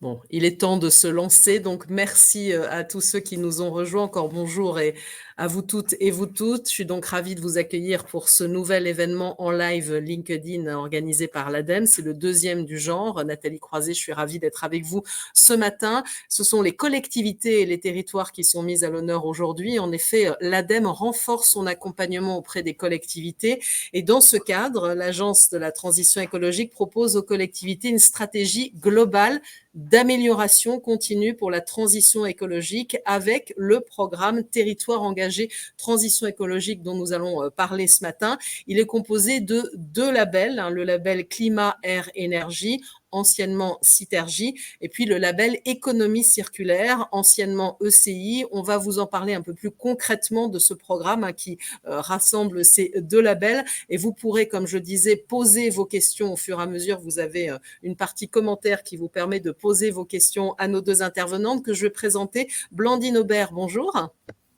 Bon, il est temps de se lancer, donc merci à tous ceux qui nous ont rejoints. Encore bonjour et à vous toutes et vous toutes. Je suis donc ravie de vous accueillir pour ce nouvel événement en live LinkedIn organisé par l'ADEME. C'est le deuxième du genre. Nathalie Croiset, je suis ravie d'être avec vous ce matin. Ce sont les collectivités et les territoires qui sont mis à l'honneur aujourd'hui. En effet, l'ADEME renforce son accompagnement auprès des collectivités et dans ce cadre, l'Agence de la transition écologique propose aux collectivités une stratégie globale d'amélioration continue pour la transition écologique avec le programme Territoire engagé transition écologique dont nous allons parler ce matin. Il est composé de deux labels, le label Climat, Air, Énergie, anciennement Citergie, et puis le label Économie circulaire, anciennement ECI. On va vous en parler un peu plus concrètement de ce programme qui rassemble ces deux labels. Et vous pourrez, comme je disais, poser vos questions au fur et à mesure. Vous avez une partie commentaire qui vous permet de poser vos questions à nos deux intervenantes que je vais présenter. Blandine Aubert, bonjour.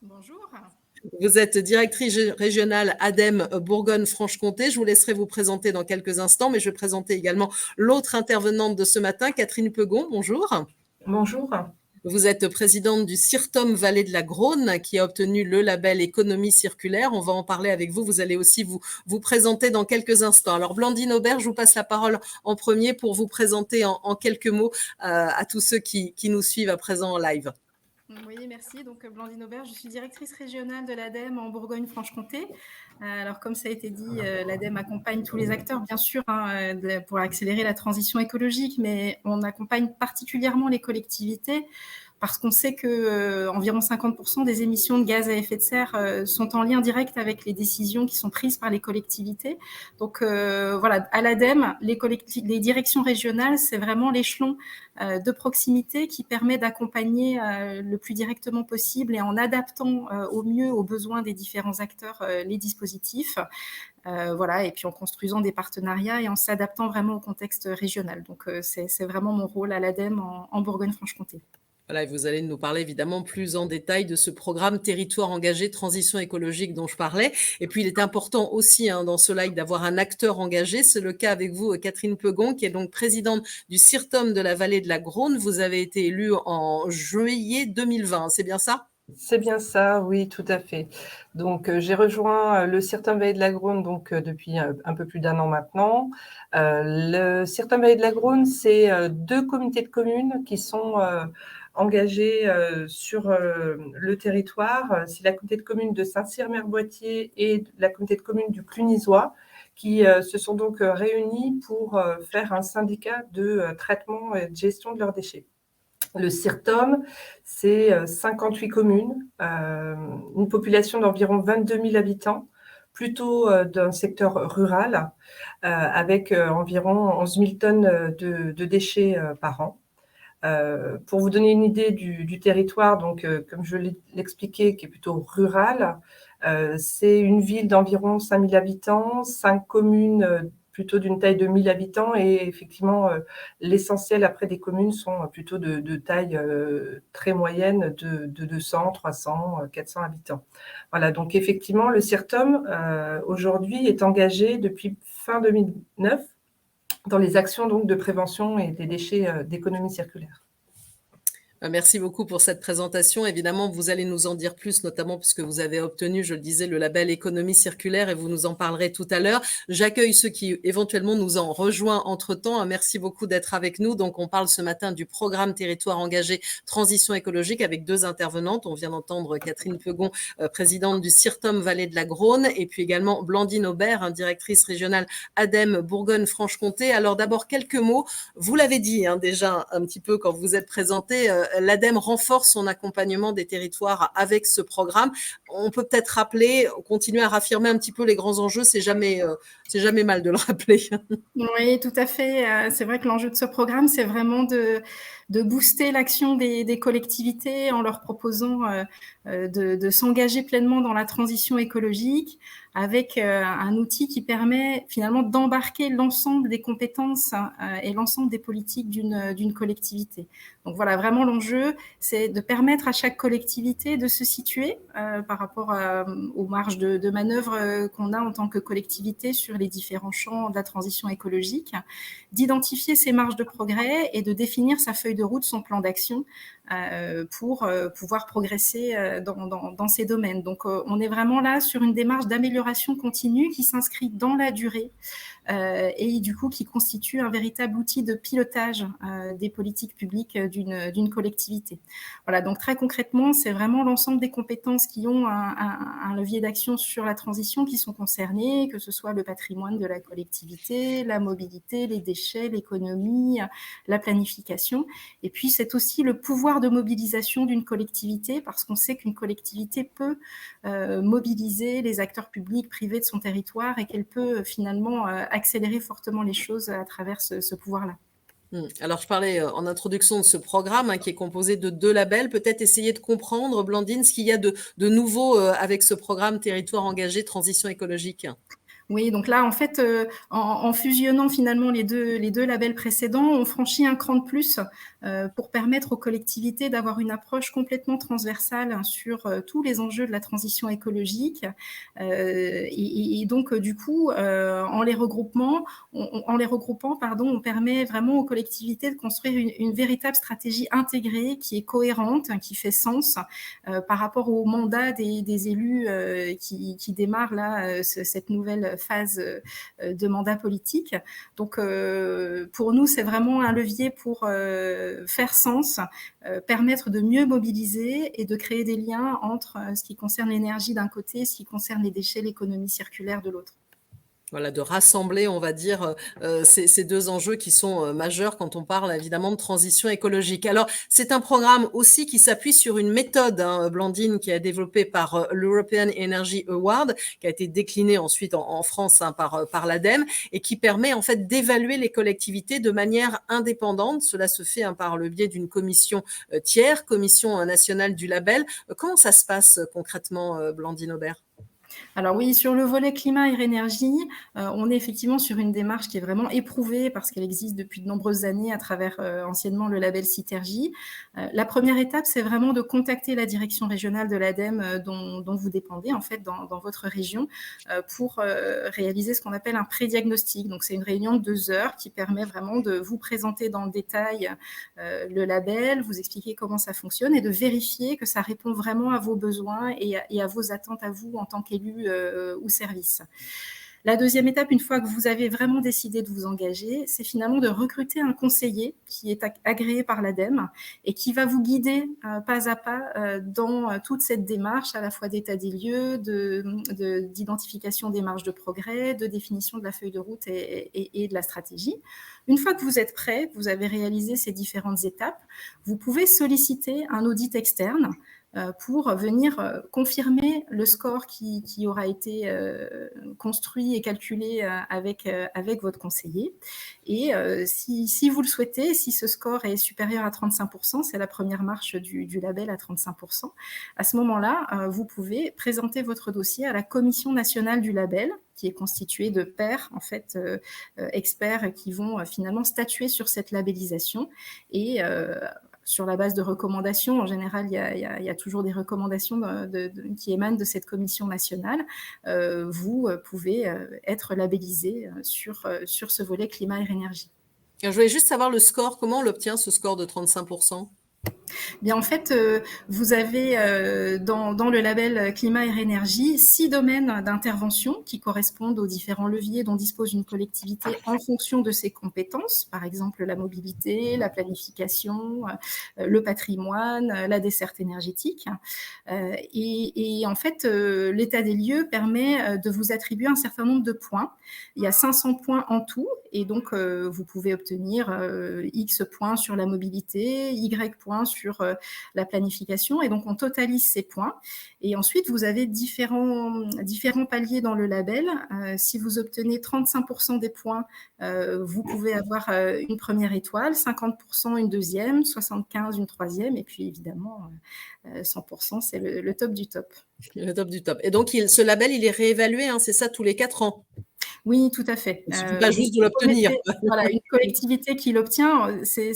Bonjour. Vous êtes directrice régionale ADEME Bourgogne-Franche-Comté. Je vous laisserai vous présenter dans quelques instants, mais je vais présenter également l'autre intervenante de ce matin, Catherine Pegon. Bonjour. Bonjour. Vous êtes présidente du CIRTOM Vallée de la Grosne qui a obtenu le label Économie circulaire. On va en parler avec vous. Vous allez aussi vous présenter dans quelques instants. Alors, Blandine Aubert, je vous passe la parole en premier pour vous présenter en quelques mots à tous ceux qui nous suivent à présent en live. Oui, merci. Donc, Blandine Aubert, je suis directrice régionale de l'ADEME en Bourgogne-Franche-Comté. Alors, comme ça a été dit, l'ADEME accompagne tous les acteurs, bien sûr, pour accélérer la transition écologique, mais on accompagne particulièrement les collectivités parce qu'on sait que environ 50% des émissions de gaz à effet de serre sont en lien direct avec les décisions qui sont prises par les collectivités. Donc voilà, à l'ADEME, les directions régionales, c'est vraiment l'échelon de proximité qui permet d'accompagner le plus directement possible et en adaptant au mieux aux besoins des différents acteurs les dispositifs. Voilà, et puis en construisant des partenariats et en s'adaptant vraiment au contexte régional. Donc c'est vraiment mon rôle à l'ADEME en Bourgogne-Franche-Comté. Voilà, et vous allez nous parler évidemment plus en détail de ce programme Territoire engagé transition écologique dont je parlais. Et puis, il est important aussi dans ce live d'avoir un acteur engagé. C'est le cas avec vous, Catherine Pegon, qui est donc présidente du CIRTOM de la Vallée de la Grosne. Vous avez été élue en juillet 2020, c'est bien ça ? C'est bien ça, oui, tout à fait. Donc, j'ai rejoint le CIRTOM Vallée de la Grosne depuis un peu plus d'un an maintenant. Le CIRTOM Vallée de la Grosne, c'est deux comités de communes qui sont engagés sur le territoire. C'est la communauté de communes de Saint-Cyr-Mer-Boîtier et la communauté de communes du Clunisois qui se sont donc réunis pour faire un syndicat de traitement et de gestion de leurs déchets. Le CIRTOM, c'est 58 communes, une population d'environ 22 000 habitants, plutôt d'un secteur rural, avec environ 11 000 tonnes de déchets par an. Pour vous donner une idée du territoire, donc comme je l'ai expliqué, qui est plutôt rural, c'est une ville d'environ 5 000 habitants, 5 communes plutôt d'une taille de 1 000 habitants et effectivement l'essentiel après des communes sont plutôt de taille très moyenne de 200, 300, 400 habitants. Voilà, donc effectivement le CIRTOM aujourd'hui est engagé depuis fin 2009 dans les actions donc de prévention et des déchets d'économie circulaire. Merci beaucoup pour cette présentation. Évidemment, vous allez nous en dire plus, notamment puisque vous avez obtenu, je le disais, le label Économie circulaire et vous nous en parlerez tout à l'heure. J'accueille ceux qui éventuellement nous ont rejoints entre-temps. Merci beaucoup d'être avec nous. Donc, on parle ce matin du programme Territoire engagé transition écologique avec deux intervenantes. On vient d'entendre Catherine Pegon, présidente du CIRTOM Vallée de la Grosne, et puis également Blandine Aubert, directrice régionale ADEME Bourgogne-Franche-Comté. Alors d'abord, quelques mots. Vous l'avez dit déjà un petit peu quand vous êtes présenté, l'ADEME renforce son accompagnement des territoires avec ce programme. On peut peut-être rappeler, continuer à raffirmer un petit peu les grands enjeux, c'est jamais mal de le rappeler. Oui, tout à fait. C'est vrai que l'enjeu de ce programme, c'est vraiment de booster l'action des collectivités en leur proposant de s'engager pleinement dans la transition écologique. avec un outil qui permet finalement d'embarquer l'ensemble des compétences et l'ensemble des politiques d'une collectivité. Donc voilà, vraiment l'enjeu, c'est de permettre à chaque collectivité de se situer par rapport aux marges de manœuvre qu'on a en tant que collectivité sur les différents champs de la transition écologique, d'identifier ses marges de progrès et de définir sa feuille de route, son plan d'action pour pouvoir progresser dans ces domaines. Donc on est vraiment là sur une démarche d'amélioration continue qui s'inscrit dans la durée et du coup qui constitue un véritable outil de pilotage des politiques publiques d'une collectivité. Voilà, donc très concrètement, c'est vraiment l'ensemble des compétences qui ont un levier d'action sur la transition qui sont concernées, que ce soit le patrimoine de la collectivité, la mobilité, les déchets, l'économie, la planification. Et puis c'est aussi le pouvoir de mobilisation d'une collectivité, parce qu'on sait qu'une collectivité peut mobiliser les acteurs publics, privés de son territoire et qu'elle peut finalement accélérer fortement les choses à travers ce pouvoir-là. Alors, je parlais en introduction de ce programme qui est composé de 2 labels. Peut-être essayer de comprendre, Blandine, ce qu'il y a de nouveau avec ce programme Territoire engagé, transition écologique. Oui, donc là, en fait, en fusionnant finalement les deux labels précédents, on franchit un cran de plus pour permettre aux collectivités d'avoir une approche complètement transversale sur tous les enjeux de la transition écologique. Et donc, du coup, en les regroupant, on permet vraiment aux collectivités de construire une véritable stratégie intégrée qui est cohérente, qui fait sens par rapport au mandat des élus qui démarrent là cette nouvelle phase de mandat politique. Donc, pour nous, c'est vraiment un levier pour faire sens, permettre de mieux mobiliser et de créer des liens entre ce qui concerne l'énergie d'un côté et ce qui concerne les déchets, l'économie circulaire de l'autre. Voilà, de rassembler, on va dire, ces 2 enjeux qui sont majeurs quand on parle évidemment de transition écologique. Alors, c'est un programme aussi qui s'appuie sur une méthode, Blandine, qui est développée par l'European Energy Award, qui a été déclinée ensuite en France par l'ADEME, et qui permet en fait d'évaluer les collectivités de manière indépendante. Cela se fait par le biais d'une commission tiers, commission nationale du label. Comment ça se passe concrètement, Blandine Aubert ? Alors oui, sur le volet climat et énergie, on est effectivement sur une démarche qui est vraiment éprouvée parce qu'elle existe depuis de nombreuses années à travers anciennement le label Citergie. La première étape, c'est vraiment de contacter la direction régionale de l'ADEME dont vous dépendez en fait dans votre région pour réaliser ce qu'on appelle un pré-diagnostic. Donc c'est une réunion de 2 heures qui permet vraiment de vous présenter dans le détail le label, vous expliquer comment ça fonctionne et de vérifier que ça répond vraiment à vos besoins et à vos attentes à vous en tant qu'élu ou service. La deuxième étape, une fois que vous avez vraiment décidé de vous engager, c'est finalement de recruter un conseiller qui est agréé par l'ADEME et qui va vous guider pas à pas dans toute cette démarche à la fois d'état des lieux, d'identification des marges de progrès, de définition de la feuille de route et de la stratégie. Une fois que vous êtes prêt, que vous avez réalisé ces différentes étapes, vous pouvez solliciter un audit externe pour venir confirmer le score qui aura été construit et calculé avec votre conseiller. Et si vous le souhaitez, si ce score est supérieur à 35%, c'est la première marche du label à 35%, à ce moment-là, vous pouvez présenter votre dossier à la Commission nationale du label, qui est constituée de pairs, en fait, experts qui vont finalement statuer sur cette labellisation et sur la base de recommandations. En général, il y a toujours des recommandations qui émanent de cette commission nationale. Vous pouvez être labellisé sur ce volet climat et énergie. Je voulais juste savoir le score. Comment on l'obtient, ce score de 35%? Bien, en fait, vous avez dans le label climat et énergie 6 domaines d'intervention qui correspondent aux différents leviers dont dispose une collectivité en fonction de ses compétences, par exemple la mobilité, la planification, le patrimoine, la desserte énergétique. Et en fait, l'état des lieux permet de vous attribuer un certain nombre de points. Il y a 500 points en tout, et donc vous pouvez obtenir X points sur la mobilité, Y points sur sur la planification. Et donc, on totalise ces points. Et ensuite, vous avez différents paliers dans le label. Si vous obtenez 35% des points, vous pouvez avoir une première étoile, 50% une deuxième, 75% une troisième, et puis évidemment, 100%, c'est le top du top. Le top du top. Et donc, ce label, il est réévalué, hein, c'est ça, tous les 4 ans? Oui, tout à fait. Il ne suffit pas juste de l'obtenir. Voilà, une collectivité qui l'obtient, c'est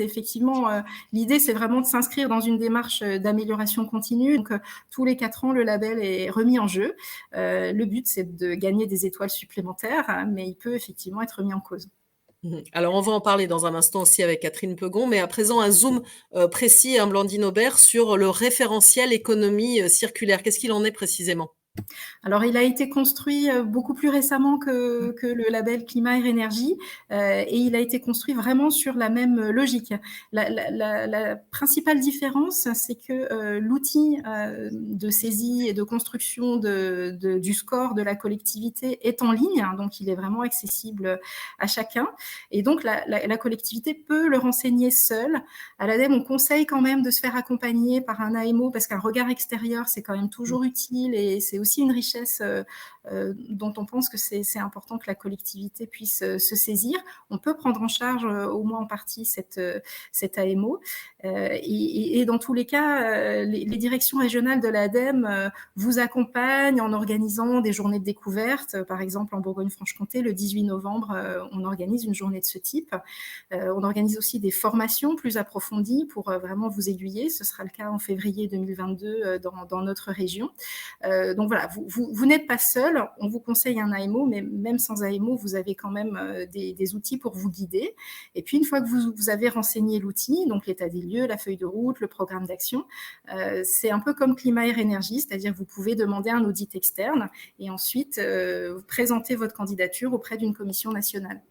effectivement l'idée, c'est vraiment de s'inscrire dans une démarche d'amélioration continue. Donc, tous les 4 ans, le label est remis en jeu. Le but, c'est de gagner des étoiles supplémentaires, hein, mais il peut effectivement être remis en cause. Alors, on va en parler dans un instant aussi avec Catherine Pegon, mais à présent, un zoom précis, hein, Blandine Aubert, sur le référentiel économie circulaire. Qu'est-ce qu'il en est précisément? Alors, il a été construit beaucoup plus récemment que le label Climat et Énergie, et il a été construit vraiment sur la même logique. La principale différence, c'est que l'outil de saisie et de construction du score de la collectivité est en ligne, hein, donc il est vraiment accessible à chacun. Et donc, la collectivité peut le renseigner seule. À l'ADEME, on conseille quand même de se faire accompagner par un AMO, parce qu'un regard extérieur, c'est quand même toujours utile, et c'est aussi une richesse dont on pense que c'est important que la collectivité puisse se saisir. On peut prendre en charge au moins en partie cette AMO. Et dans tous les cas, les directions régionales de l'ADEME vous accompagnent en organisant des journées de découverte. Par exemple, en Bourgogne-Franche-Comté, le 18 novembre, on organise une journée de ce type. On organise aussi des formations plus approfondies pour vraiment vous aiguiller. Ce sera le cas en février 2022 dans notre région. Donc voilà, vous n'êtes pas seul. On vous conseille un AMO, mais même sans AMO, vous avez quand même des outils pour vous guider. Et puis, une fois que vous avez renseigné l'outil, donc l'état des lieux, la feuille de route, le programme d'action, c'est un peu comme Climat et Énergie, c'est-à-dire que vous pouvez demander un audit externe et ensuite présenter votre candidature auprès d'une commission nationale.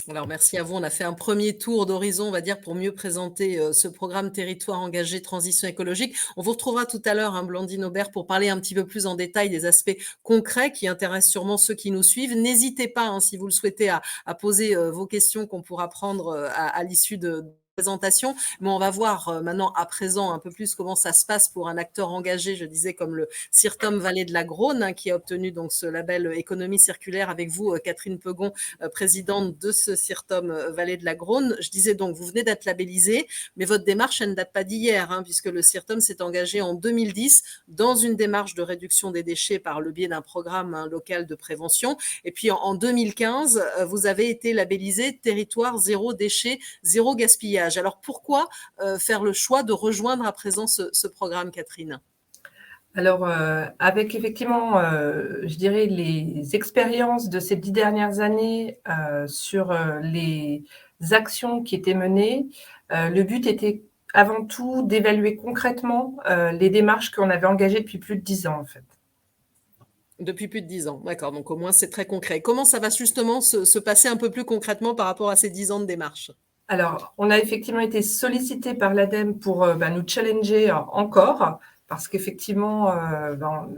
Alors, merci à vous. On a fait un premier tour d'horizon, on va dire, pour mieux présenter ce programme Territoire engagé transition écologique. On vous retrouvera tout à l'heure, hein, Blandine Aubert, pour parler un petit peu plus en détail des aspects concrets qui intéressent sûrement ceux qui nous suivent. N'hésitez pas, hein, si vous le souhaitez, à poser vos questions qu'on pourra prendre à l'issue de présentation, mais on va voir maintenant à présent un peu plus comment ça se passe pour un acteur engagé, je disais, comme le CIRTOM Vallée de la Grosne, hein, qui a obtenu donc ce label économie circulaire avec vous, Catherine Pegon, présidente de ce CIRTOM Vallée de la Grosne. Je disais donc, vous venez d'être labellisée, mais votre démarche, elle ne date pas d'hier, hein, puisque le CIRTOM s'est engagé en 2010 dans une démarche de réduction des déchets par le biais d'un programme local de prévention. Et puis en 2015, vous avez été labellisé Territoire zéro déchet, zéro gaspillage. Alors, pourquoi faire le choix de rejoindre à présent ce programme, Catherine ? Alors, avec effectivement, je dirais, les expériences de ces 10 dernières années sur les actions qui étaient menées, le but était avant tout d'évaluer concrètement les démarches qu'on avait engagées depuis plus de 10 ans, en fait. Depuis plus de 10 ans, d'accord. Donc, au moins, c'est très concret. Comment ça va justement se passer un peu plus concrètement par rapport à ces 10 ans de démarche ? Alors, on a effectivement été sollicité par l'ADEME pour nous challenger encore, parce qu'effectivement,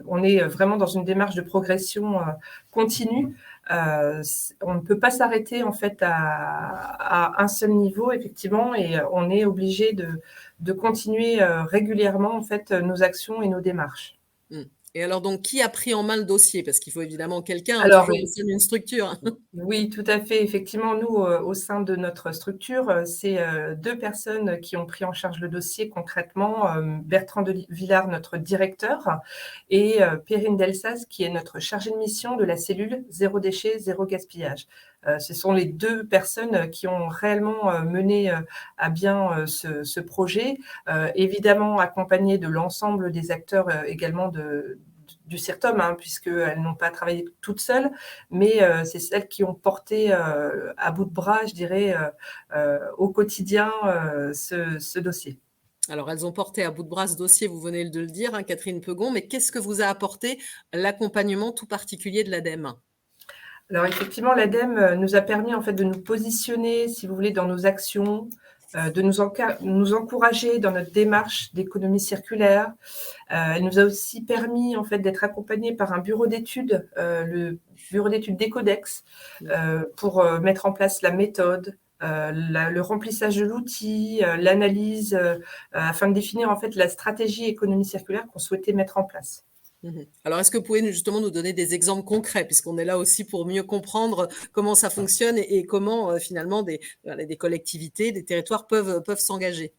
on est vraiment dans une démarche de progression continue. On ne peut pas s'arrêter en fait à un seul niveau, effectivement, et on est obligé de continuer régulièrement en fait nos actions et nos démarches. Et alors, donc, qui a pris en main le dossier ? Parce qu'il faut évidemment quelqu'un, Alors, toujours au sein d'une structure. Oui, tout à fait. Effectivement, nous, au sein de notre structure, c'est 2 personnes qui ont pris en charge le dossier concrètement. Bertrand de Villard, notre directeur, et Perrine Delsaz, qui est notre chargée de mission de la cellule Zéro déchet, zéro gaspillage. Ce sont les 2 personnes qui ont réellement mené à bien ce projet, évidemment accompagnées de l'ensemble des acteurs également du CIRTOM, hein, puisqu'elles n'ont pas travaillé toutes seules, mais c'est celles qui ont porté à bout de bras, je dirais, au quotidien ce dossier. Alors, elles ont porté à bout de bras ce dossier, vous venez de le dire, hein, Catherine Pegon, mais qu'est-ce que vous a apporté l'accompagnement tout particulier de l'ADEME ? Alors effectivement, l'ADEME nous a permis en fait de nous positionner, si vous voulez, dans nos actions, de nous encourager dans notre démarche d'économie circulaire. Elle nous a aussi permis en fait d'être accompagnés par un bureau d'études, le bureau d'études d'Ecodex, pour mettre en place la méthode, le remplissage de l'outil, l'analyse, afin de définir en fait la stratégie économie circulaire qu'on souhaitait mettre en place. Alors, est-ce que vous pouvez justement nous donner des exemples concrets, puisqu'on est là aussi pour mieux comprendre comment ça fonctionne et comment finalement des collectivités, des territoires peuvent s'engager?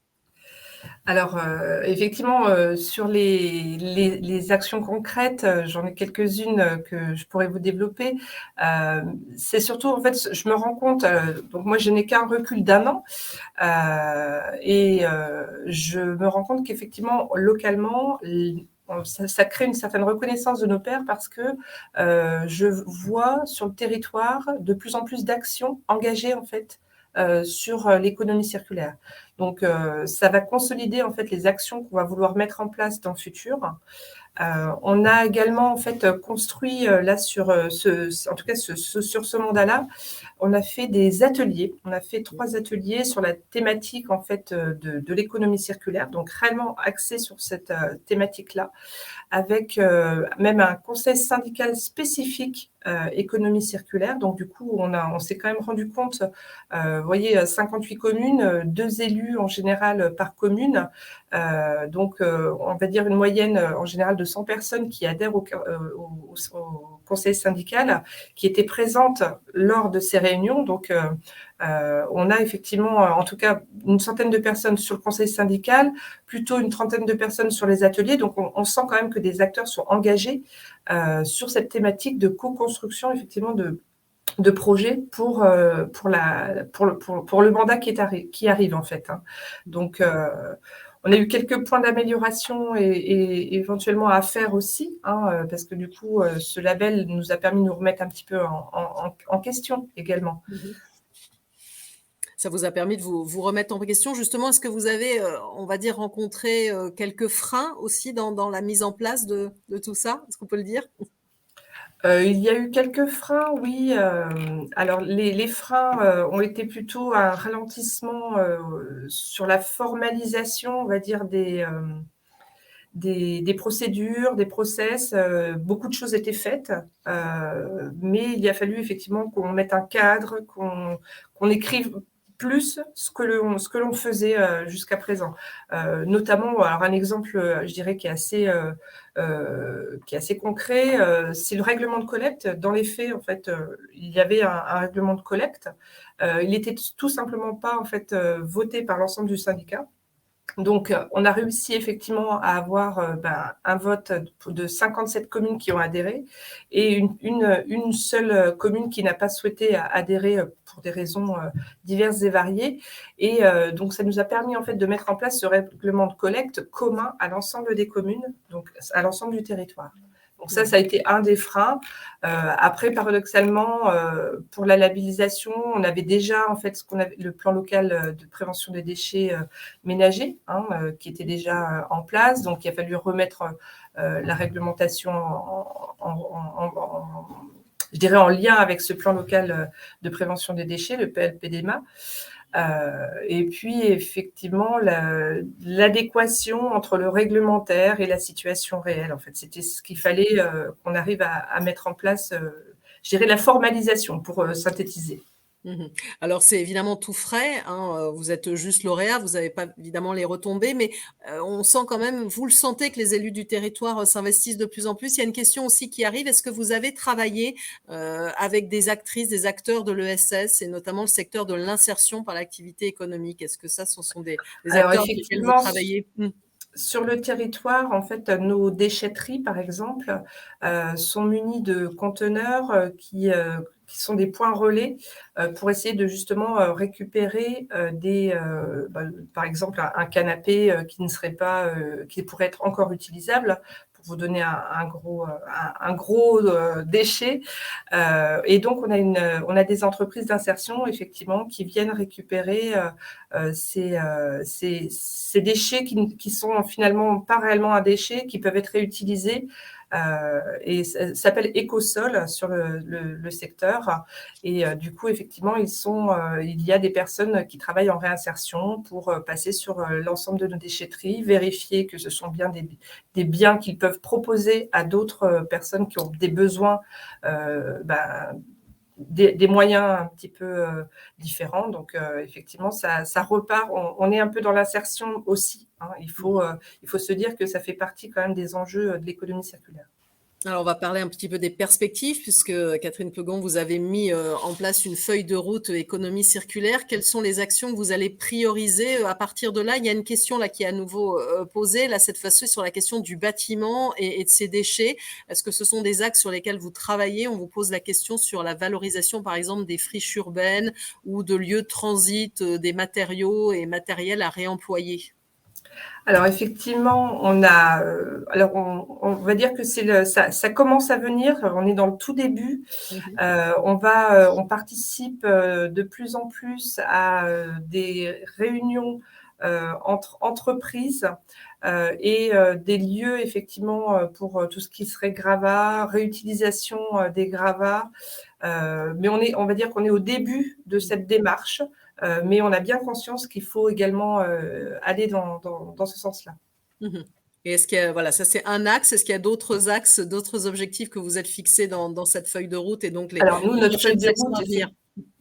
Alors, effectivement, sur les actions concrètes, j'en ai quelques-unes, que je pourrais vous développer. C'est surtout, en fait, je me rends compte, donc moi, je n'ai qu'un recul d'1 an, et je me rends compte qu'effectivement, localement, ça crée une certaine reconnaissance de nos pairs parce que je vois sur le territoire de plus en plus d'actions engagées, en fait, sur l'économie circulaire. Donc, ça va consolider en fait les actions qu'on va vouloir mettre en place dans le futur. On a également en fait construit là sur en tout cas sur ce mandat-là, on a fait des ateliers. On a fait 3 ateliers sur la thématique en fait de l'économie circulaire, donc réellement axé sur cette thématique-là, avec même un conseil syndical spécifique économie circulaire. Donc, du coup, on s'est quand même rendu compte, vous voyez, 58 communes, 2 élus en général par commune. Donc, on va dire une moyenne en général de 100 personnes qui adhèrent au conseil syndical, qui étaient présentes lors de ces réunions. Donc, on a effectivement, en tout cas, une centaine de personnes sur le conseil syndical, plutôt une trentaine de personnes sur les ateliers. Donc, on sent quand même que des acteurs sont engagés sur cette thématique de co-construction, effectivement, de projets pour le mandat qui arrive, en fait. Donc, on a eu quelques points d'amélioration et éventuellement à faire aussi, parce que du coup, ce label nous a permis de nous remettre un petit peu en question également. Ça vous a permis de vous remettre en question. Justement, est-ce que vous avez, on va dire, rencontré quelques freins aussi dans la mise en place de tout ça? Est-ce qu'on peut le dire? Il y a eu quelques freins, oui. Alors les freins ont été plutôt un ralentissement sur la formalisation, on va dire, des procédures, des process. Beaucoup de choses étaient faites, mais il a fallu effectivement qu'on mette un cadre, qu'on écrive plus ce que l'on faisait jusqu'à présent. Notamment, alors un exemple, je dirais, qui est assez concret, c'est le règlement de collecte. Dans les faits, en fait, il y avait un règlement de collecte. Il n'était tout simplement pas en fait voté par l'ensemble du syndicat. Donc, on a réussi effectivement à avoir un vote de 57 communes qui ont adhéré et une seule commune qui n'a pas souhaité adhérer pour des raisons diverses et variées. Et donc, ça nous a permis en fait de mettre en place ce règlement de collecte commun à l'ensemble des communes, donc à l'ensemble du territoire. Donc ça a été un des freins. Après, paradoxalement, pour la labellisation, on avait déjà en fait le plan local de prévention des déchets ménagers, qui était déjà en place. Donc, il a fallu remettre la réglementation je dirais en lien avec ce plan local de prévention des déchets, le PLPDMA. Et puis, effectivement, l'adéquation entre le réglementaire et la situation réelle. En fait, c'était ce qu'il fallait qu'on arrive à mettre en place, je dirais la formalisation pour synthétiser. Alors, c'est évidemment tout frais, vous êtes juste lauréat, vous n'avez pas évidemment les retombées, mais on sent quand même, vous le sentez que les élus du territoire s'investissent de plus en plus. Il y a une question aussi qui arrive, est-ce que vous avez travaillé avec des actrices, des acteurs de l'ESS et notamment le secteur de l'insertion par l'activité économique? Est-ce que ça, ce sont des acteurs avec lesquels vous travaillez? Sur le territoire, en fait, nos déchetteries, par exemple, sont munies de conteneurs qui sont des points relais pour essayer de justement récupérer par exemple, un canapé qui ne serait pas, qui pourrait être encore utilisable, pour vous donner un gros déchet. Et donc, on a des entreprises d'insertion, effectivement, qui viennent récupérer ces déchets qui sont finalement pas réellement un déchet, qui peuvent être réutilisés. Et ça s'appelle Écosol sur le secteur. Et du coup, effectivement, il y a des personnes qui travaillent en réinsertion pour passer sur l'ensemble de nos déchetteries, vérifier que ce sont bien des biens qu'ils peuvent proposer à d'autres personnes qui ont des besoins des moyens un petit peu différents. Donc, effectivement, ça repart. On est un peu dans l'insertion aussi, hein. Il faut se dire que ça fait partie quand même des enjeux de l'économie circulaire. Alors, on va parler un petit peu des perspectives, puisque Catherine Pegon, vous avez mis en place une feuille de route économie circulaire. Quelles sont les actions que vous allez prioriser à partir de là? Il y a une question là qui est à nouveau posée, là cette fois-ci sur la question du bâtiment et de ses déchets. Est-ce que ce sont des axes sur lesquels vous travaillez? On vous pose la question sur la valorisation, par exemple, des friches urbaines ou de lieux de transit des matériaux et matériels à réemployer. Alors effectivement, on a, alors on va dire que ça commence à venir. On est dans le tout début. On participe de plus en plus à des réunions entre entreprises et des lieux effectivement pour tout ce qui serait gravat, réutilisation des gravats. Mais on va dire qu'on est au début de cette démarche. Mais on a bien conscience qu'il faut également aller dans ce sens-là. Et est-ce qu'il y a, voilà, ça c'est un axe. Est-ce qu'il y a d'autres axes, d'autres objectifs que vous êtes fixés dans cette feuille de route et donc les Alors nous, notre feuille prochaines de actions route, à venir?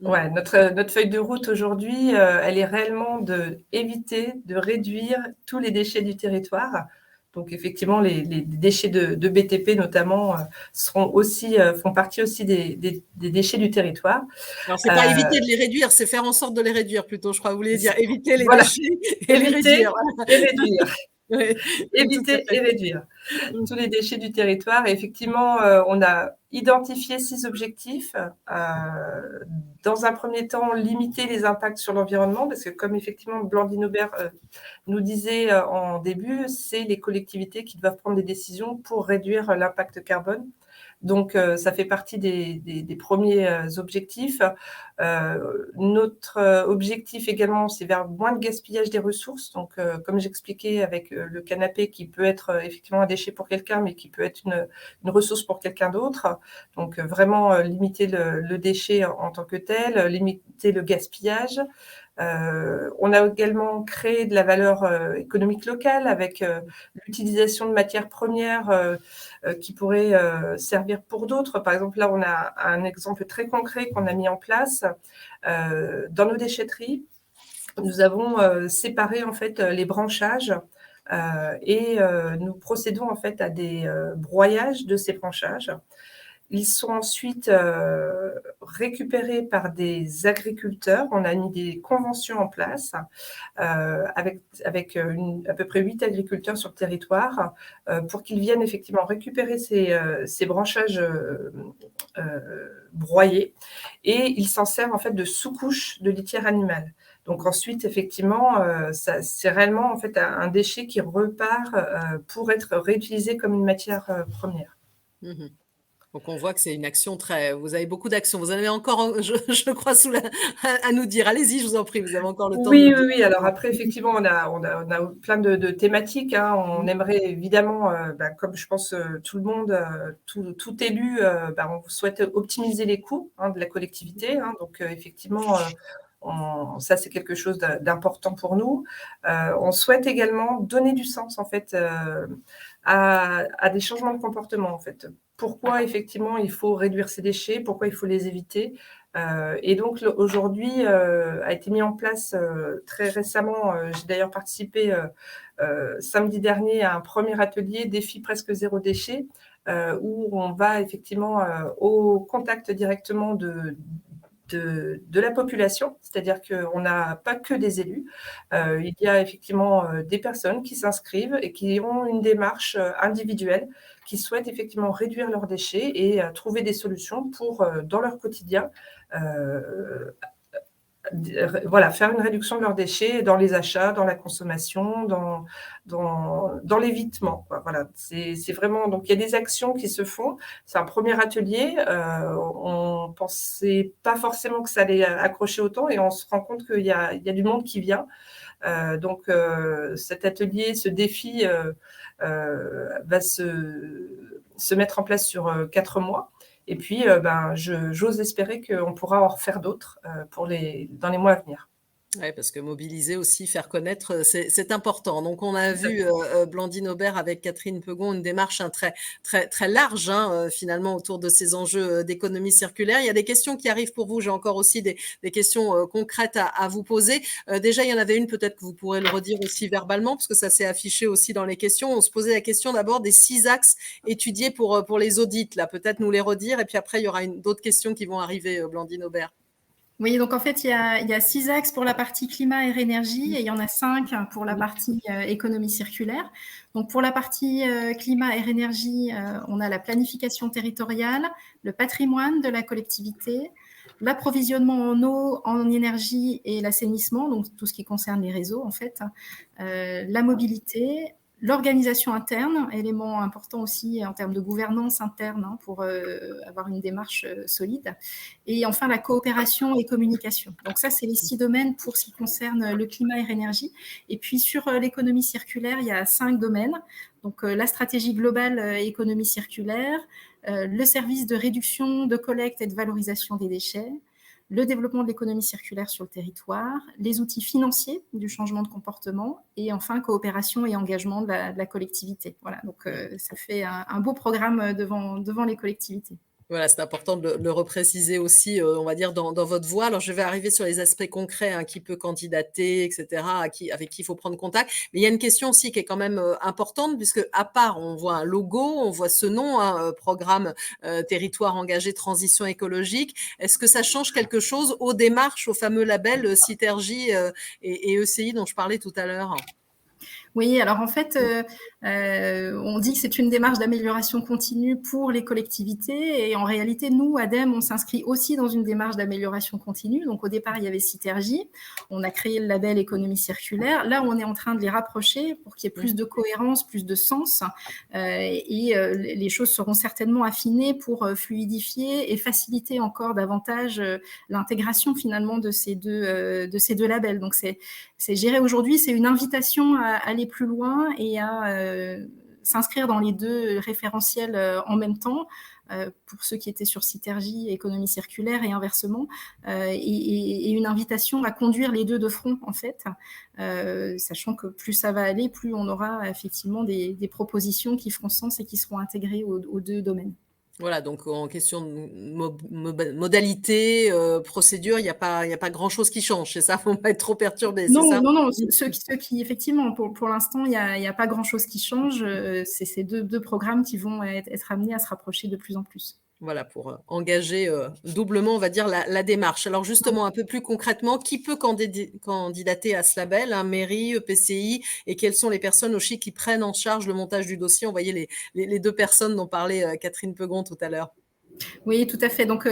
ouais, notre feuille de route aujourd'hui, elle est réellement d'éviter de réduire tous les déchets du territoire. Donc effectivement, les déchets de BTP notamment font partie aussi des déchets du territoire. Alors, c'est pas éviter de les réduire, c'est faire en sorte de les réduire plutôt, je crois que vous voulez dire. Éviter les Voilà. déchets et les réduire. Et réduire. Oui, Éviter et réduire tous les déchets du territoire. Et effectivement, on a identifié 6 objectifs. Dans un premier temps, limiter les impacts sur l'environnement, parce que comme effectivement Blandine Aubert nous disait en début, c'est les collectivités qui doivent prendre des décisions pour réduire l'impact carbone. Donc, ça fait partie des premiers objectifs. Notre objectif également, c'est vers moins de gaspillage des ressources. Donc, comme j'expliquais avec le canapé qui peut être effectivement un déchet pour quelqu'un, mais qui peut être une ressource pour quelqu'un d'autre. Donc, vraiment limiter le déchet en tant que tel, limiter le gaspillage. On a également créé de la valeur économique locale avec l'utilisation de matières premières qui pourraient servir pour d'autres. Par exemple, là, on a un exemple très concret qu'on a mis en place. Dans nos déchetteries, nous avons séparé en fait les branchages et nous procédons en fait à des broyages de ces branchages. Ils sont ensuite récupérés par des agriculteurs. On a mis des conventions en place avec à peu près 8 agriculteurs sur le territoire pour qu'ils viennent effectivement récupérer ces branchages broyés et ils s'en servent en fait de sous-couche de litière animale. Donc ensuite, effectivement, c'est réellement en fait un déchet qui repart pour être réutilisé comme une matière première. Donc, on voit que c'est une action très… Vous avez beaucoup d'actions. Vous en avez encore, je crois, à nous dire. Allez-y, je vous en prie, vous avez encore le temps de nous dire. Oui. Alors après, effectivement, on a plein de thématiques, hein. On aimerait évidemment, comme je pense tout le monde, tout élu, on souhaite optimiser les coûts de la collectivité. Donc, effectivement, ça, c'est quelque chose d'important pour nous. On souhaite également donner du sens, en fait, à des changements de comportement, en fait. Pourquoi, effectivement, il faut réduire ces déchets, pourquoi il faut les éviter. Et donc, aujourd'hui, a été mis en place très récemment, j'ai d'ailleurs participé samedi dernier à un premier atelier défi presque zéro déchet, où on va effectivement au contact directement de la population, c'est-à-dire qu'on n'a pas que des élus, il y a effectivement des personnes qui s'inscrivent et qui ont une démarche individuelle, qui souhaitent effectivement réduire leurs déchets et trouver des solutions pour, dans leur quotidien, faire une réduction de leurs déchets dans les achats, dans la consommation, dans l'évitement. Voilà, c'est vraiment… Donc, il y a des actions qui se font. C'est un premier atelier. On ne pensait pas forcément que ça allait accrocher autant et on se rend compte qu'il y a du monde qui vient. Donc, cet atelier, ce défi va se mettre en place sur 4 mois. Et puis, j'ose espérer qu'on pourra en refaire d'autres dans les mois à venir. Ouais, parce que mobiliser aussi, faire connaître, c'est important. Donc on a vu, Blandine Aubert avec Catherine Pegon, une démarche, hein, très très très large, hein, finalement autour de ces enjeux, d'économie circulaire. Il y a des questions qui arrivent pour vous. J'ai encore aussi des questions, concrètes à vous poser. Déjà, il y en avait une, peut-être que vous pourrez le redire aussi verbalement, parce que ça s'est affiché aussi dans les questions. On se posait la question d'abord des 6 axes étudiés pour les audits, là. Peut-être nous les redire et puis après il y aura d'autres questions qui vont arriver, Blandine Aubert. Oui, donc en fait, il y a 6 axes pour la partie climat, air, énergie, et il y en a 5 pour la partie économie circulaire. Donc pour la partie climat, air, énergie, on a la planification territoriale, le patrimoine de la collectivité, l'approvisionnement en eau, en énergie et l'assainissement, donc tout ce qui concerne les réseaux en fait, la mobilité, l'organisation interne, élément important aussi en termes de gouvernance interne, hein, pour avoir une démarche solide. Et enfin, la coopération et communication. Donc ça, c'est les 6 domaines pour ce qui concerne le climat et l'énergie. Et puis sur l'économie circulaire, il y a 5 domaines. Donc la stratégie globale économie circulaire, le service de réduction, de collecte et de valorisation des déchets, le développement de l'économie circulaire sur le territoire, les outils financiers du changement de comportement et enfin coopération et engagement de la collectivité. Voilà, donc ça fait un beau programme devant les collectivités. Voilà, c'est important de le repréciser aussi, on va dire dans votre voix. Alors je vais arriver sur les aspects concrets, hein, qui peut candidater et cetera, avec qui il faut prendre contact. Mais il y a une question aussi qui est quand même, importante puisque à part on voit un logo, on voit ce nom, hein, programme, territoire engagé transition écologique. Est-ce que ça change quelque chose aux démarches, au fameux label, Citergy, et ECI dont je parlais tout à l'heure? Oui, alors en fait, on dit que c'est une démarche d'amélioration continue pour les collectivités et en réalité, nous, ADEME, on s'inscrit aussi dans une démarche d'amélioration continue. Donc au départ, il y avait Citergy, on a créé le label économie circulaire. Là, on est en train de les rapprocher pour qu'il y ait plus de cohérence, plus de sens et les choses seront certainement affinées pour fluidifier et faciliter encore davantage l'intégration finalement de ces deux labels. Donc c'est géré aujourd'hui, c'est une invitation à aller plus loin et à s'inscrire dans les 2 référentiels en même temps, pour ceux qui étaient sur Citergy, économie circulaire et inversement, et une invitation à conduire les 2 de front en fait, sachant que plus ça va aller, plus on aura effectivement des propositions qui feront sens et qui seront intégrées aux 2 domaines. Voilà, donc en question de modalité, procédure, il y a pas grand-chose qui change, c'est ça? Faut pas être trop perturbé, c'est Non, ça? non, non, ceux qui effectivement, pour l'instant, il y a pas grand-chose qui change. C'est ces deux programmes qui vont être amenés à se rapprocher de plus en plus. Voilà, pour, engager, doublement, on va dire, la démarche. Alors justement, un peu plus concrètement, qui peut candidater à ce label, hein? Mairie, EPCI, et quelles sont les personnes aussi qui prennent en charge le montage du dossier? On voyait les 2 personnes dont parlait, Catherine Pegon tout à l'heure. Oui, tout à fait. Donc,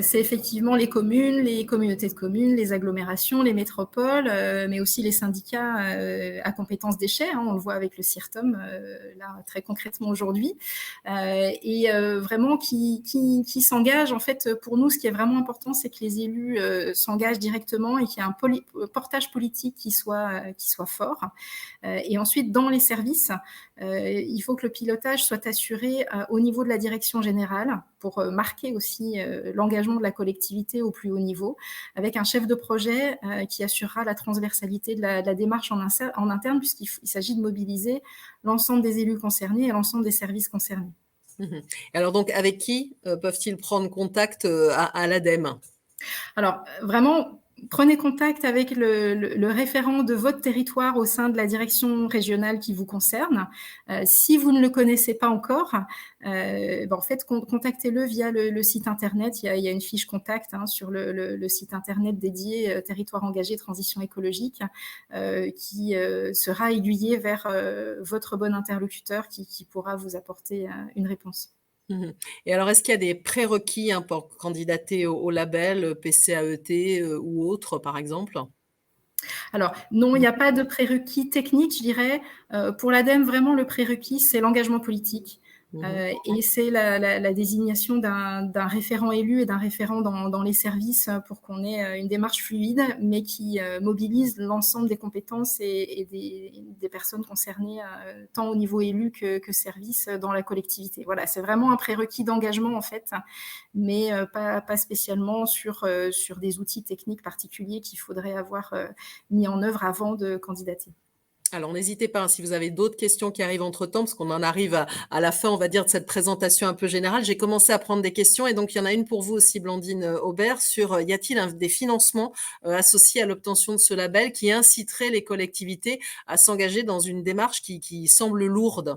c'est effectivement les communes, les communautés de communes, les agglomérations, les métropoles, mais aussi les syndicats à compétences déchets. Hein, on le voit avec le CIRTOM, là, très concrètement aujourd'hui. Et vraiment, qui s'engagent. En fait, pour nous, ce qui est vraiment important, c'est que les élus s'engagent directement et qu'il y ait un portage politique qui soit fort. Et ensuite, dans les services, il faut que le pilotage soit assuré au niveau de la direction générale pour marquer aussi l'engagement de la collectivité au plus haut niveau, avec un chef de projet qui assurera la transversalité de la démarche en interne, puisqu'il s'agit de mobiliser l'ensemble des élus concernés et l'ensemble des services concernés. Mmh. Alors donc avec qui, peuvent-ils prendre contact, à l'ADEME? Alors, vraiment, prenez contact avec le référent de votre territoire au sein de la direction régionale qui vous concerne. Si vous ne le connaissez pas encore, en fait, contactez-le via le site internet. Il y a une fiche contact, hein, sur le site internet dédié Territoire engagé transition écologique, qui sera aiguillé vers votre bon interlocuteur qui pourra vous apporter une réponse. Mmh. Et alors, est-ce qu'il y a des prérequis, hein, pour candidater au label, PCAET, ou autre, par exemple? Alors non, il n'y a pas de prérequis technique, je dirais. Pour l'ADEME, vraiment, le prérequis, c'est l'engagement politique. Et c'est la désignation d'un référent élu et d'un référent dans les services pour qu'on ait une démarche fluide, mais qui mobilise l'ensemble des compétences et des personnes concernées, tant au niveau élu que service dans la collectivité. Voilà, c'est vraiment un prérequis d'engagement en fait, mais pas spécialement sur des outils techniques particuliers qu'il faudrait avoir mis en œuvre avant de candidater. Alors, n'hésitez pas, si vous avez d'autres questions qui arrivent entre-temps, parce qu'on en arrive à la fin, on va dire, de cette présentation un peu générale. J'ai commencé à prendre des questions et donc il y en a une pour vous aussi, Blandine Aubert, sur y a-t-il des financements associés à l'obtention de ce label qui inciteraient les collectivités à s'engager dans une démarche qui semble lourde?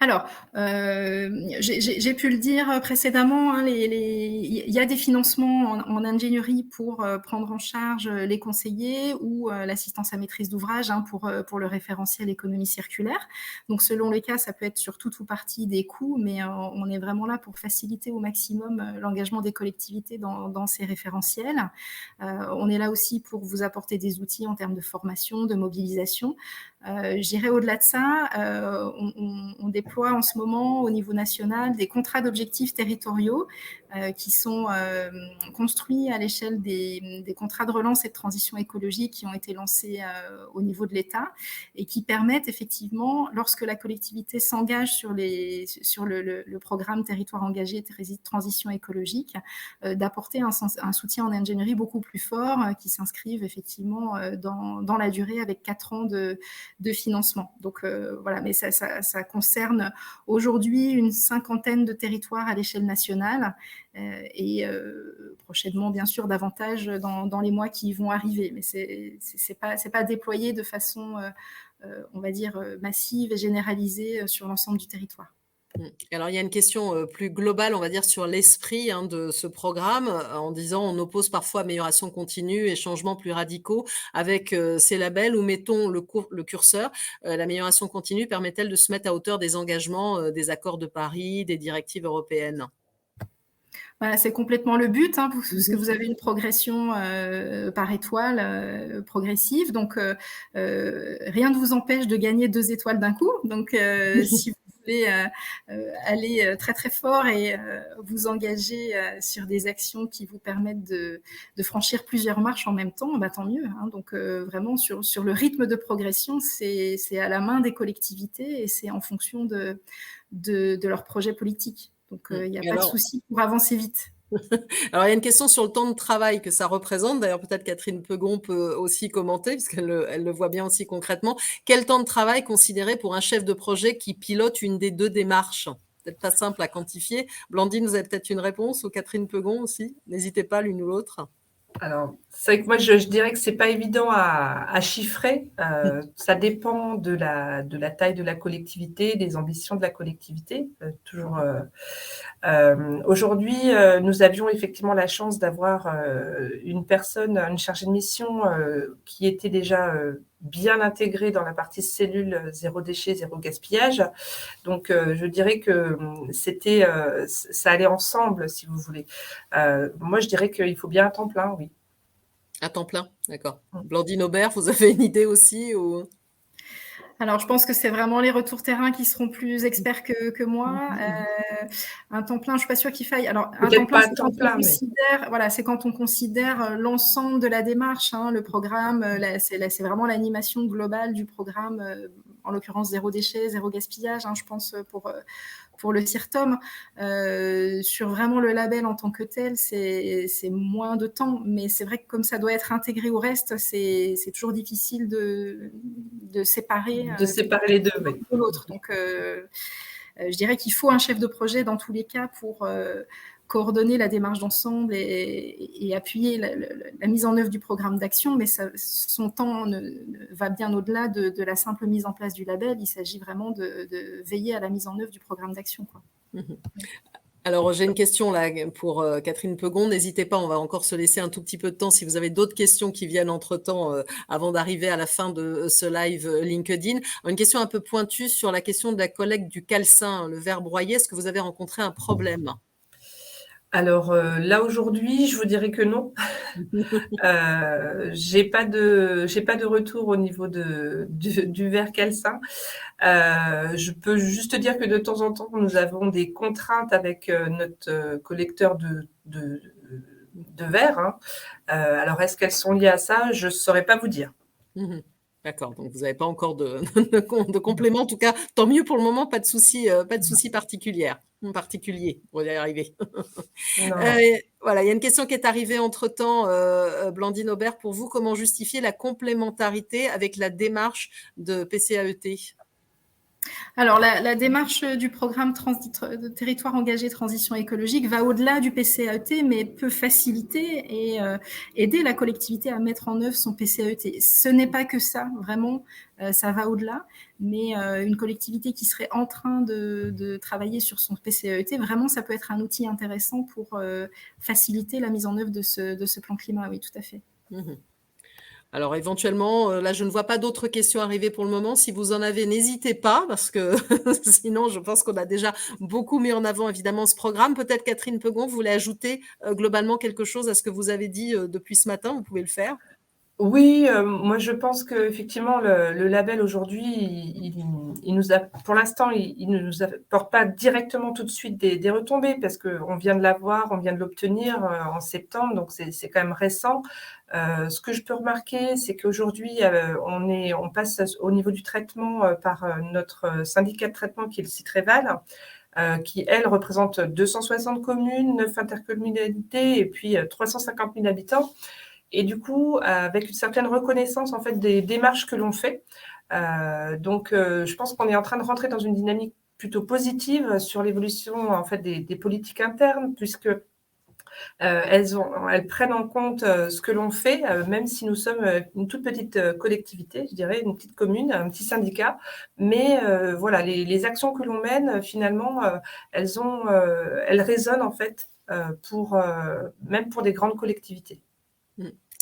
Alors, j'ai pu le dire précédemment, hein, il y a des financements en ingénierie pour prendre en charge les conseillers ou l'assistance à maîtrise d'ouvrage, hein, pour le référentiel économie circulaire. Donc, selon les cas, ça peut être sur toute ou partie des coûts, mais on est vraiment là pour faciliter au maximum l'engagement des collectivités dans ces référentiels. On est là aussi pour vous apporter des outils en termes de formation, de mobilisation. J'irai au-delà de ça, on déploie en ce moment au niveau national des contrats d'objectifs territoriaux qui sont construits à l'échelle des contrats de relance et de transition écologique qui ont été lancés au niveau de l'État et qui permettent effectivement, lorsque la collectivité s'engage sur le programme territoire engagé transition écologique, d'apporter un soutien en ingénierie beaucoup plus fort qui s'inscrive effectivement dans la durée avec 4 ans de financement. Donc voilà, mais ça concerne aujourd'hui une 50aine de territoires à l'échelle nationale et prochainement bien sûr davantage dans les mois qui vont arriver. Mais c'est pas déployé de façon on va dire massive et généralisée sur l'ensemble du territoire. Alors, il y a une question plus globale, on va dire, sur l'esprit de ce programme, en disant on oppose parfois amélioration continue et changements plus radicaux avec ces labels où mettons le curseur. L'amélioration continue permet-elle de se mettre à hauteur des engagements des accords de Paris, des directives européennes? Voilà, c'est complètement le but, hein, parce que vous avez une progression par étoile progressive. Donc, rien ne vous empêche de gagner 2 étoiles d'un coup. Donc, si vous voulez aller très très fort et vous engager sur des actions qui vous permettent de franchir plusieurs marches en même temps, bah, tant mieux. Hein. Donc, vraiment, sur le rythme de progression, c'est à la main des collectivités et c'est en fonction de leurs projets politiques. Donc, il n'y a pas de souci pour avancer vite. Alors, il y a une question sur le temps de travail que ça représente. D'ailleurs, peut-être Catherine Pegon peut aussi commenter, puisqu'elle le voit bien aussi concrètement. Quel temps de travail considéré pour un chef de projet qui pilote une des 2 démarches? Peut-être pas simple à quantifier. Blandine, vous avez peut-être une réponse, ou Catherine Pegon aussi? N'hésitez pas, l'une ou l'autre. Alors, c'est vrai que moi, je dirais que c'est pas évident à chiffrer. Ça dépend de la taille de la collectivité, des ambitions de la collectivité. Aujourd'hui, nous avions effectivement la chance d'avoir une chargée de mission qui était déjà bien intégrée dans la partie cellule zéro déchet, zéro gaspillage. Donc, je dirais que ça allait ensemble, si vous voulez. Moi, je dirais qu'il faut bien un temps plein, oui. À temps plein, d'accord. Blandine Aubert, vous avez une idée aussi ou... Alors, je pense que c'est vraiment les retours terrain qui seront plus experts que moi. Un temps plein, je ne suis pas sûre qu'il faille. Alors, un temps plein, c'est quand on considère l'ensemble de la démarche, hein, le programme. C'est vraiment l'animation globale du programme, en l'occurrence zéro déchet, zéro gaspillage, hein, je pense, pour le CIRTOM. Sur vraiment le label en tant que tel, c'est moins de temps, mais c'est vrai que comme ça doit être intégré au reste, c'est toujours difficile de séparer les deux, oui. de l'autre. Donc, je dirais qu'il faut un chef de projet dans tous les cas pour coordonner la démarche d'ensemble et appuyer la mise en œuvre du programme d'action, mais son temps va bien au-delà de la simple mise en place du label. Il s'agit vraiment de veiller à la mise en œuvre du programme d'action, quoi. Alors, j'ai une question là pour Catherine Pegon. N'hésitez pas, on va encore se laisser un tout petit peu de temps si vous avez d'autres questions qui viennent entre-temps avant d'arriver à la fin de ce live LinkedIn. Une question un peu pointue sur la question de la collecte du calcin, le verre broyé. Est-ce que vous avez rencontré un problème ? Alors là aujourd'hui, je vous dirais que non. J'ai pas de retour au niveau du ver calcin. Je peux juste dire que de temps en temps, nous avons des contraintes avec notre collecteur de verre, hein. Alors, est-ce qu'elles sont liées à ça? Je ne saurais pas vous dire. D'accord, donc vous n'avez pas encore de complément. En tout cas, tant mieux pour le moment, pas de souci particulier, on va y arriver. Non. Voilà, il y a une question qui est arrivée entre-temps, Blandine Aubert, pour vous. Comment justifier la complémentarité avec la démarche de PCAET? Alors, la démarche du programme de territoire engagé transition écologique va au-delà du PCAET, mais peut faciliter et aider la collectivité à mettre en œuvre son PCAET. Ce n'est pas que ça, vraiment, ça va au-delà, mais une collectivité qui serait en train de travailler sur son PCAET, vraiment, ça peut être un outil intéressant pour faciliter la mise en œuvre de ce plan climat, oui, tout à fait. Alors éventuellement, là je ne vois pas d'autres questions arriver pour le moment. Si vous en avez, n'hésitez pas, parce que sinon je pense qu'on a déjà beaucoup mis en avant évidemment ce programme. Peut-être Catherine Pegon, vous voulez ajouter globalement quelque chose à ce que vous avez dit depuis ce matin, vous pouvez le faire. Oui, moi je pense qu'effectivement le label aujourd'hui, il nous a, pour l'instant, il ne nous apporte pas directement tout de suite des retombées parce qu'on vient de l'avoir, on vient de l'obtenir en septembre, donc c'est quand même récent. Ce que je peux remarquer, c'est qu'aujourd'hui, on passe au niveau du traitement par notre syndicat de traitement qui est le Citréval, qui, elle, représente 260 communes, 9 intercommunalités et puis 350 000 habitants. Et du coup, avec une certaine reconnaissance en fait des démarches que l'on fait. Donc, je pense qu'on est en train de rentrer dans une dynamique plutôt positive sur l'évolution en fait des politiques internes, puisque elles prennent en compte ce que l'on fait, même si nous sommes une toute petite collectivité, je dirais, une petite commune, un petit syndicat. Mais voilà, les actions que l'on mène, finalement, elles résonnent en fait même pour des grandes collectivités.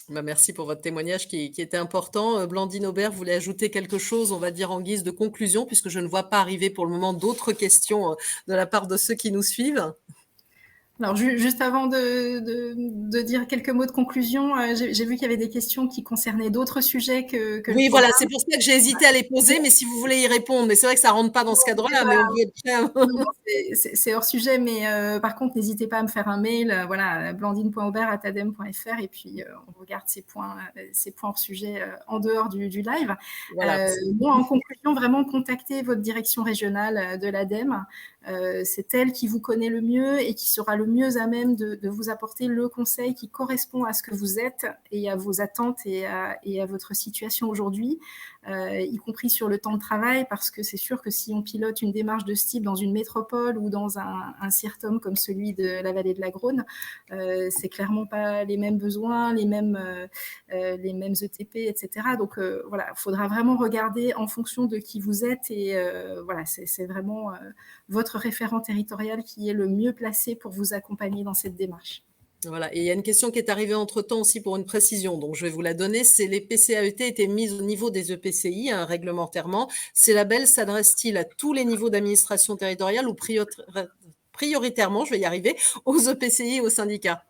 Bah, merci pour votre témoignage qui était important. Blandine Aubert, vous voulez ajouter quelque chose, on va dire en guise de conclusion, puisque je ne vois pas arriver pour le moment d'autres questions de la part de ceux qui nous suivent. Alors, juste avant de dire quelques mots de conclusion, j'ai vu qu'il y avait des questions qui concernaient d'autres sujets que Oui, le voilà, programme. c'est pour ça que j'ai hésité à les poser, mais si vous voulez y répondre, mais c'est vrai que ça rentre pas dans ce cadre-là, mais on peut être prêt. Non, c'est hors sujet, mais par contre, n'hésitez pas à me faire un mail, voilà, blandine.aubert@adem.fr, et puis on regarde ces points hors sujet en dehors du live. Voilà. Moi, en conclusion, vraiment contactez votre direction régionale de l'ADEME. C'est elle qui vous connaît le mieux et qui sera le mieux à même de vous apporter le conseil qui correspond à ce que vous êtes et à vos attentes et à votre situation aujourd'hui, y compris sur le temps de travail, parce que c'est sûr que si on pilote une démarche de ce type dans une métropole ou dans un CIRTOM comme celui de la vallée de la Garonne, c'est clairement pas les mêmes besoins, les mêmes ETP, etc. Donc voilà, il faudra vraiment regarder en fonction de qui vous êtes et voilà, c'est vraiment votre référent territorial qui est le mieux placé pour vous accompagner dans cette démarche. Voilà. Et il y a une question qui est arrivée entre-temps aussi pour une précision, donc je vais vous la donner. C'est les PCAET étaient mis au niveau des EPCI, hein, réglementairement. Ces labels s'adressent-ils à tous les niveaux d'administration territoriale ou prioritairement, je vais y arriver, aux EPCI et aux syndicats?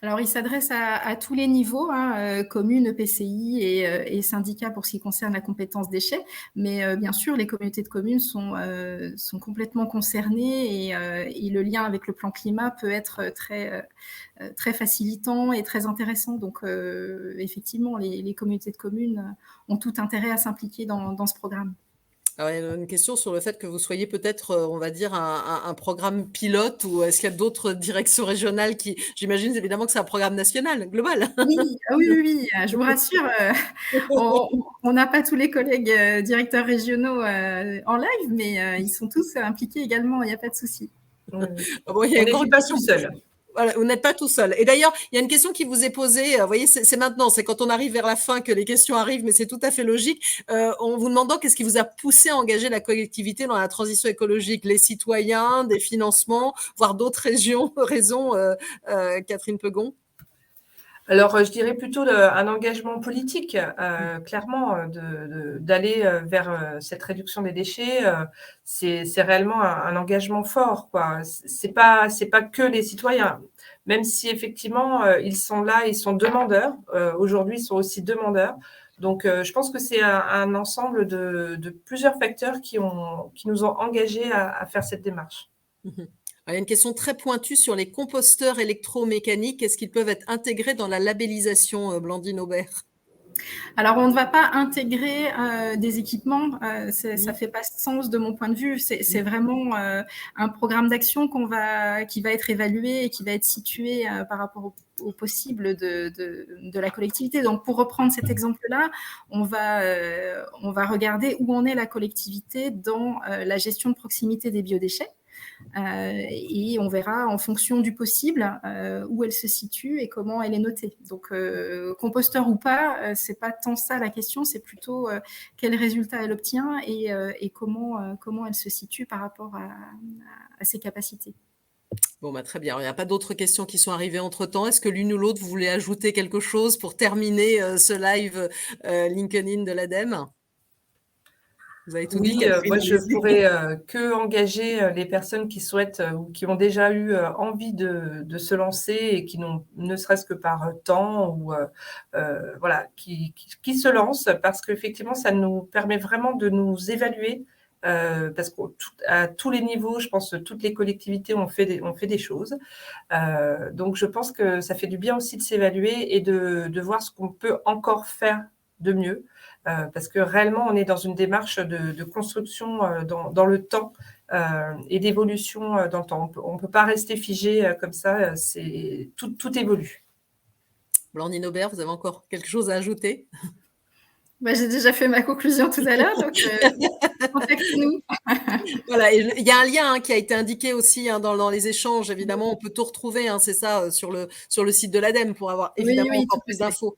Alors, il s'adresse à tous les niveaux, hein, communes, EPCI et syndicats pour ce qui concerne la compétence déchets. Mais bien sûr, les communautés de communes sont complètement concernées et le lien avec le plan climat peut être très facilitant et très intéressant. Donc, effectivement, les communautés de communes ont tout intérêt à s'impliquer dans ce programme. Alors, il y a une question sur le fait que vous soyez peut-être, on va dire, un programme pilote, ou est-ce qu'il y a d'autres directions régionales qui… J'imagine évidemment que c'est un programme national, global. Oui, oui, je vous rassure, on n'a pas tous les collègues directeurs régionaux en live, mais ils sont tous impliqués également, il n'y a pas de souci. Oui. Bon, il y a On encore n'est une pas question. tout seul. Voilà, vous n'êtes pas tout seul. Et d'ailleurs, il y a une question qui vous est posée. Vous voyez, c'est maintenant, c'est quand on arrive vers la fin que les questions arrivent, mais c'est tout à fait logique. En vous demandant qu'est-ce qui vous a poussé à engager la collectivité dans la transition écologique? Les citoyens, des financements, voire d'autres raisons, Catherine Pegon? Alors, je dirais plutôt un engagement politique, clairement, d'aller vers cette réduction des déchets. C'est réellement un engagement fort, quoi. C'est pas que les citoyens, même si effectivement ils sont là, ils sont demandeurs. Aujourd'hui, ils sont aussi demandeurs. Donc, je pense que c'est un ensemble de plusieurs facteurs qui nous ont engagés à faire cette démarche. Il y a une question très pointue sur les composteurs électromécaniques. Est-ce qu'ils peuvent être intégrés dans la labellisation, Blandine Aubert? Alors, on ne va pas intégrer des équipements, ça fait pas sens de mon point de vue. C'est vraiment un programme d'action qui va être évalué et qui va être situé par rapport au possible de la collectivité. Donc, pour reprendre cet exemple-là, on va regarder où en est la collectivité dans la gestion de proximité des biodéchets. Et on verra en fonction du possible où elle se situe et comment elle est notée. Donc, composteur ou pas, c'est pas tant ça la question, c'est plutôt quel résultat elle obtient et comment elle se situe par rapport à ses capacités. Bon, très bien. Il n'y a pas d'autres questions qui sont arrivées entre-temps. Est-ce que l'une ou l'autre, vous voulez ajouter quelque chose pour terminer ce live LinkedIn de l'ADEME? Vous avez tout dit, Catherine. Moi, je pourrais que engager les personnes qui souhaitent ou qui ont déjà eu envie de se lancer et qui n'ont, ne serait-ce que par temps ou voilà, qui se lancent parce qu'effectivement, ça nous permet vraiment de nous évaluer parce qu'à tous les niveaux, je pense que toutes les collectivités ont fait des choses. Donc, je pense que ça fait du bien aussi de s'évaluer et de voir ce qu'on peut encore faire de mieux. Parce que réellement, on est dans une démarche de construction dans le temps et d'évolution dans le temps. On ne peut pas rester figé comme ça, tout évolue. Blandine Aubert, vous avez encore quelque chose à ajouter? J'ai déjà fait ma conclusion tout à l'heure, donc contactez-nous. Voilà, et il y a un lien qui a été indiqué aussi dans les échanges. Évidemment, on peut tout retrouver, c'est ça, sur le site de l'ADEME pour avoir évidemment encore plus d'infos.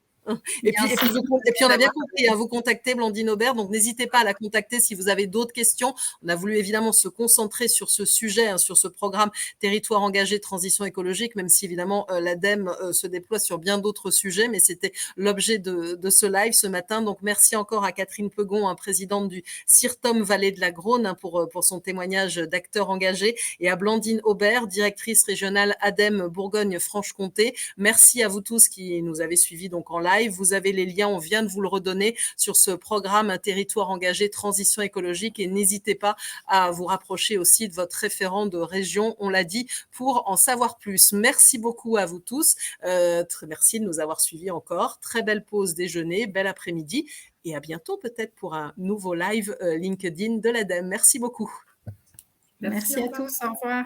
Et puis on a bien compris, vous contacter Blandine Aubert, donc n'hésitez pas à la contacter si vous avez d'autres questions. On a voulu évidemment se concentrer sur ce sujet, sur ce programme Territoire engagé transition écologique, même si évidemment l'ADEME se déploie sur bien d'autres sujets, mais c'était l'objet de ce live ce matin. Donc merci encore à Catherine Pegon, présidente du CIRTOM Vallée de la Garonne, pour son témoignage d'acteur engagé, et à Blandine Aubert, directrice régionale ADEME Bourgogne-Franche-Comté. Merci à vous tous qui nous avez suivis donc en live. Vous avez les liens, on vient de vous le redonner, sur ce programme Un territoire engagé transition écologique, et n'hésitez pas à vous rapprocher aussi de votre référent de région, on l'a dit, pour en savoir plus. Merci beaucoup à vous tous, merci de nous avoir suivis encore, très belle pause déjeuner, bel après-midi, et à bientôt peut-être pour un nouveau live LinkedIn de l'ADEME. Merci beaucoup. Merci à tous, au revoir.